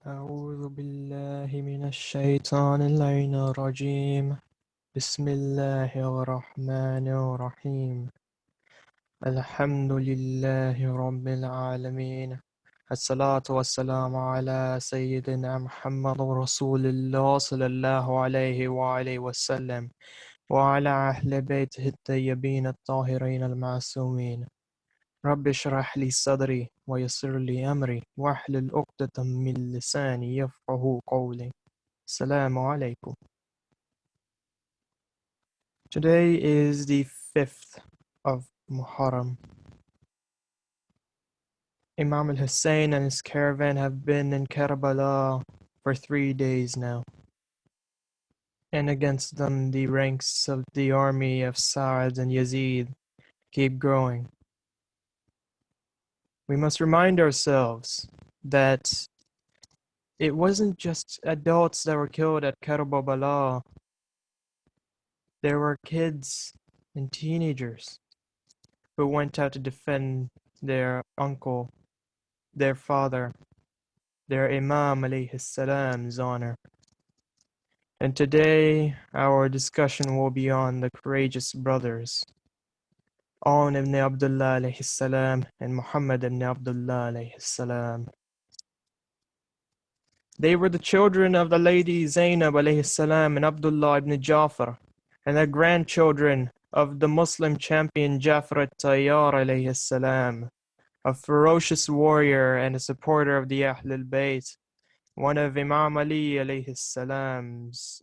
أعوذ بالله من الشيطان اللعين الرجيم بسم الله الرحمن الرحيم الحمد لله رب العالمين الصلاة والسلام على سيدنا محمد رسول الله صلى الله عليه وآله وسلم وعلى أهل بيته الطيبين الطاهرين المعصومين رب اشرح لي صدري ويسر لي أمري واحلل عقدة من لساني يفقه قولي. Assalamu alaikum. Today is the 5th of Muharram. Imam al-Hussain and his caravan have been in Karbala for 3 days now. And against them the ranks of the army of Sa'd and Yazid keep growing. We must remind ourselves that it wasn't just adults that were killed at Karbala. There were kids and teenagers who went out to defend their uncle, their father, their Imam alayhi salam's honor. And today our discussion will be on the courageous brothers, Aun ibn Abdullah alayhi salam and Muhammad ibn Abdullah alayhi salam. They were the children of the lady Zainab alayhi salam and Abdullah ibn Jafar, and the grandchildren of the Muslim champion Jafar at-Tayyar alayhi salam, a ferocious warrior and a supporter of the Ahl al-Bayt, one of Imam Ali alayhi salam's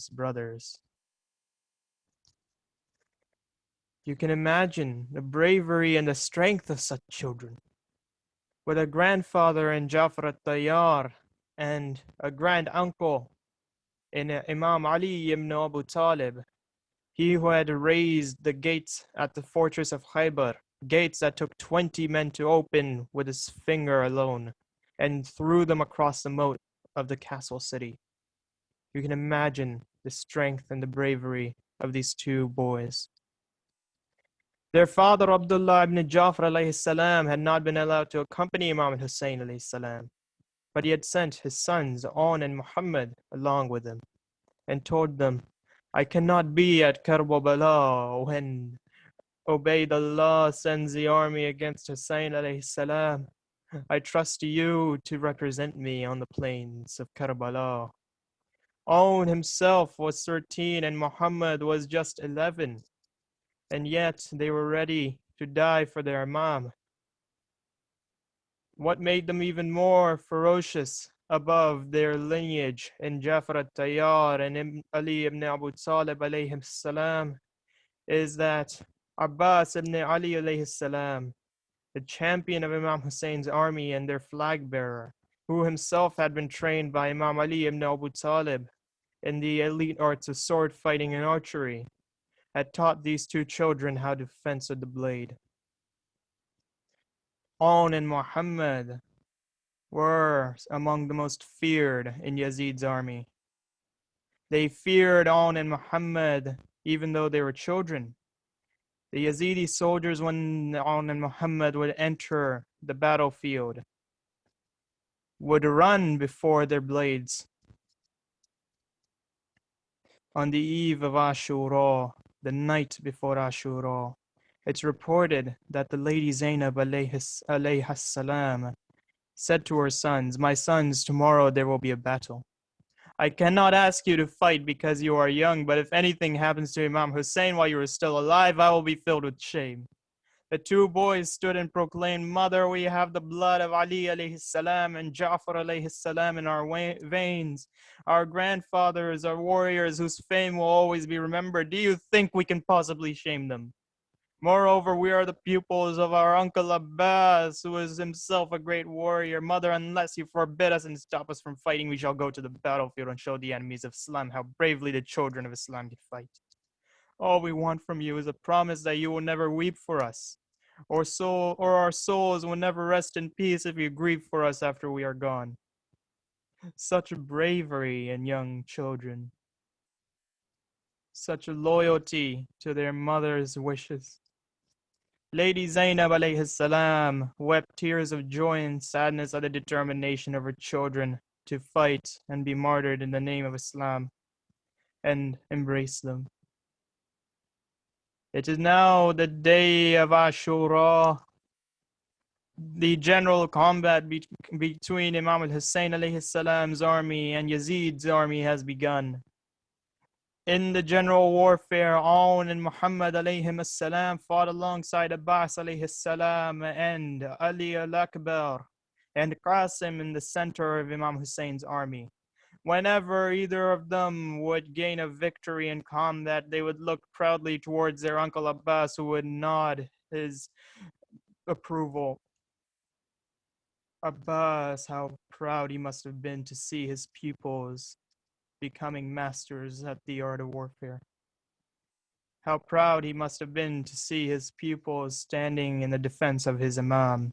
brothers. You can imagine the bravery and the strength of such children. With a grandfather in Jafar at-Tayyar and a grand uncle in Imam Ali ibn Abu Talib, he who had raised the gates at the fortress of Khaybar, gates that took 20 men to open with his finger alone, and threw them across the moat of the castle city. You can imagine the strength and the bravery of these two boys. Their father Abdullah ibn Jafar alayhi salam had not been allowed to accompany Imam Hussain alayhi salam, but he had sent his sons Aun and Muhammad along with him and told them, I cannot be at Karbala when Ubaydullah sends the army against Hussain alayhi salam. I trust you to represent me on the plains of Karbala. Aun himself was 13 and Muhammad was just 11. And yet they were ready to die for their Imam. What made them even more ferocious above their lineage in Jafar at-Tayyar and Ali ibn Abu Talib alayhi salam is that Abbas ibn Ali alayhi salam, the champion of Imam Hussein's army and their flag bearer, who himself had been trained by Imam Ali ibn Abu Talib in the elite arts of sword fighting and archery, had taught these two children how to fence with the blade. Aun and Muhammad were among the most feared in Yazid's army. They feared Aun and Muhammad even though they were children. The Yazidi soldiers, when Aun and Muhammad would enter the battlefield, would run before their blades. On the eve of Ashura, the night before Ashura, it's reported that the lady Zainab alayhi salam said to her sons, my sons, tomorrow there will be a battle. I cannot ask you to fight because you are young, but if anything happens to Imam Hussain while you are still alive, I will be filled with shame. The two boys stood and proclaimed, Mother, we have the blood of Ali alayhi salam and Ja'far alayhi salam in our veins. Our grandfathers are warriors whose fame will always be remembered. Do you think we can possibly shame them? Moreover, we are the pupils of our uncle Abbas, who is himself a great warrior. Mother, unless you forbid us and stop us from fighting, we shall go to the battlefield and show the enemies of Islam how bravely the children of Islam can fight. All we want from you is a promise that you will never weep for us, or our souls will never rest in peace if you grieve for us after we are gone. Such bravery in young children. Such a loyalty to their mother's wishes. Lady Zainab alayhi salam wept tears of joy and sadness at the determination of her children to fight and be martyred in the name of Islam and embrace them. It is now the day of Ashura. The general combat between Imam al-Hussain alayhi salam's army and Yazid's army has begun. In the general warfare, Aun and Muhammad alayhim salam fought alongside Abbas alayhi salam and Ali al-Akbar and Qasim in the center of Imam Hussein's army. Whenever either of them would gain a victory in combat, they would look proudly towards their uncle Abbas, who would nod his approval. Abbas, how proud he must have been to see his pupils becoming masters at the art of warfare. How proud he must have been to see his pupils standing in the defense of his Imam.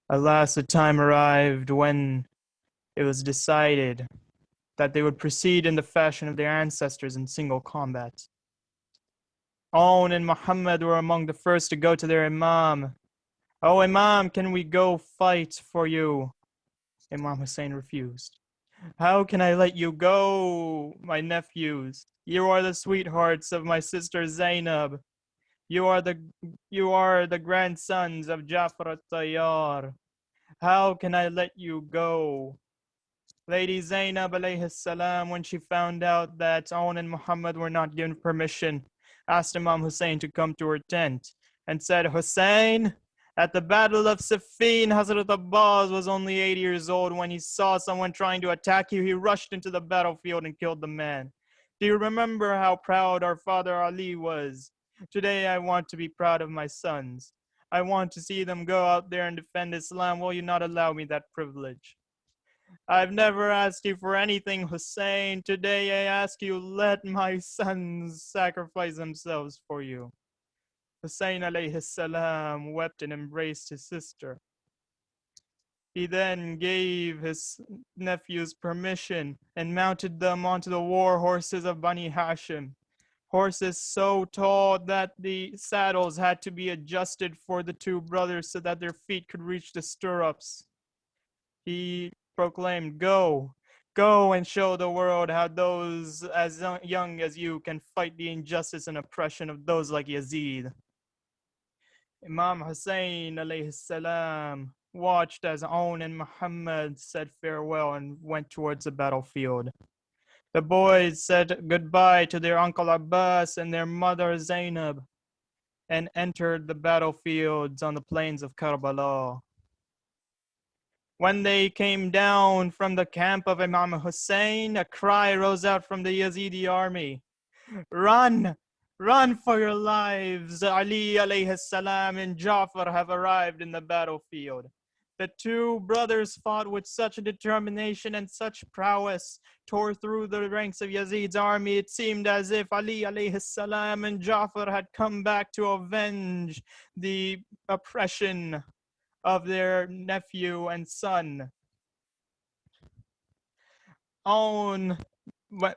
Alas, the time arrived when it was decided that they would proceed in the fashion of their ancestors in single combat. Aun and Muhammad were among the first to go to their Imam. "Oh, Imam, can we go fight for you?" Imam Hussain refused. "How can I let you go, my nephews? You are the sweethearts of my sister Zainab. You are the grandsons of Jafar al-Tayyar. How can I let you go?" Lady Zainab alayhi salam, when she found out that Aun and Muhammad were not given permission, asked Imam Hussain to come to her tent and said, "Hussain, at the Battle of Siffin, Hazrat Abbas was only 8 years old. When he saw someone trying to attack you, he rushed into the battlefield and killed the man. Do you remember how proud our father Ali was? Today I want to be proud of my sons. I want to see them go out there and defend Islam. Will you not allow me that privilege? I've never asked you for anything, Hussain. Today I ask you, let my sons sacrifice themselves for you." Hussain alayhi salam wept and embraced his sister. He then gave his nephews permission and mounted them onto the war horses of Bani Hashim. Horses so tall that the saddles had to be adjusted for the two brothers so that their feet could reach the stirrups. He proclaimed, "Go, go and show the world how those as young as you can fight the injustice and oppression of those like Yazid." Imam Hussain alayhi salam watched as Aun and Muhammad said farewell and went towards the battlefield. The boys said goodbye to their uncle Abbas and their mother Zainab and entered the battlefields on the plains of Karbala. When they came down from the camp of Imam Hussain, a cry rose out from the Yazidi army. "Run! Run for your lives! Ali alayhi salam and Jafar have arrived in the battlefield." The two brothers fought with such determination and such prowess, tore through the ranks of Yazid's army. It seemed as if Ali alayhi salam and Jafar had come back to avenge the oppression of their nephew and son. Aun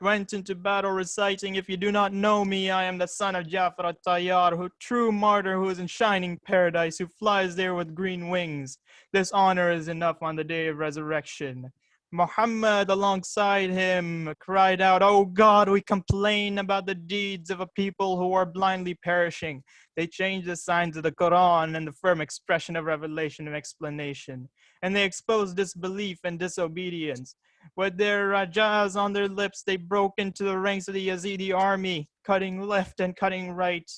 went into battle reciting, "If you do not know me, I am the son of Jafar al-Tayyar, who true martyr who is in shining paradise, who flies there with green wings. This honor is enough on the day of resurrection." Muhammad alongside him cried out, "Oh God, we complain about the deeds of a people who are blindly perishing. They change the signs of the Quran and the firm expression of revelation and explanation, and they expose disbelief and disobedience. With their rajas on their lips, they broke into the ranks of the Yazidi army, cutting left and cutting right.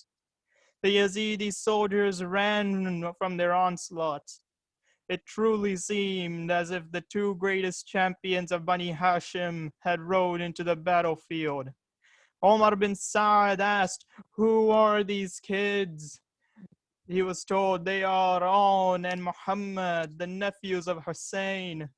The Yazidi soldiers ran from their onslaught. It truly seemed as if the two greatest champions of Bani Hashim had rode into the battlefield. Omar bin Saad asked, "Who are these kids?" He was told, "They are Aun and Muhammad, the nephews of Hussain."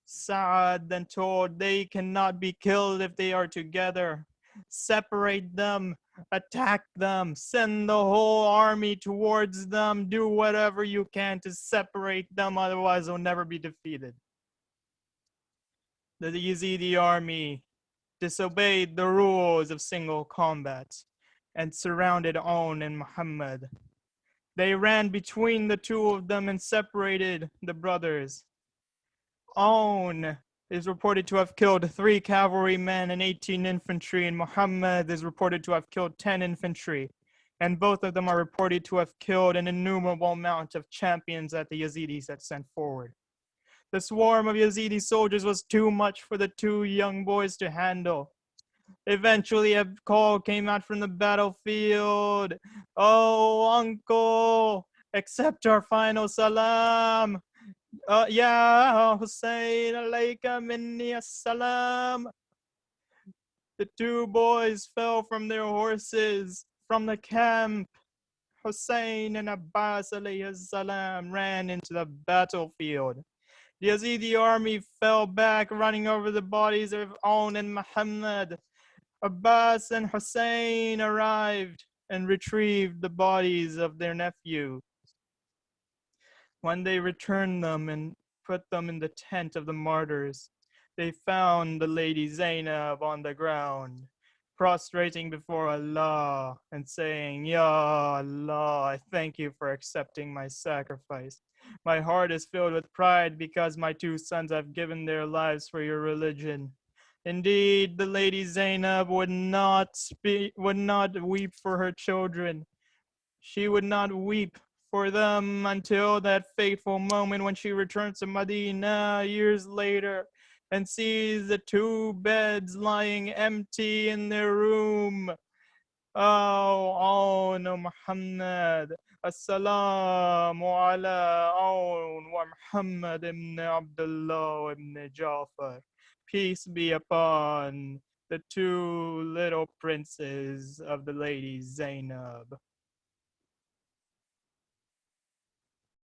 Saad then told, "They cannot be killed if they are together. Separate them, attack them, send the whole army towards them, do whatever you can to separate them, otherwise they'll never be defeated." The Yazidi army disobeyed the rules of single combat. and surrounded On and Muhammad. They ran between the two of them and separated the brothers. On is reported to have killed 3 cavalrymen and 18 infantry, and Muhammad is reported to have killed 10 infantry. And both of them are reported to have killed an innumerable amount of champions that the Yazidis had sent forward. The swarm of Yazidi soldiers was too much for the 2 young boys to handle. Eventually, a call came out from the battlefield. Oh, uncle, accept our final salam. Ya Hussain, alayka minni assalam. The 2 boys fell from their horses from the camp. Hussain and Abbas alayhi salam ran into the battlefield. The Yazidi army fell back, running over the bodies of On and Muhammad. Abbas and Hussain arrived and retrieved the bodies of their nephew. When they returned them and put them in the tent of the martyrs, they found the lady Zainab on the ground, prostrating before Allah and saying, Ya Allah, I thank you for accepting my sacrifice. My heart is filled with pride because my 2 sons have given their lives for your religion. Indeed, the lady Zainab would not weep for her children. She would not weep for them until that fateful moment when she returns to Medina years later and sees the 2 beds lying empty in their room. Oh, Muhammad. Assalamu ala Aun wa Muhammad ibn Abdullah ibn Jafar. Peace be upon the 2 little princes of the lady Zainab.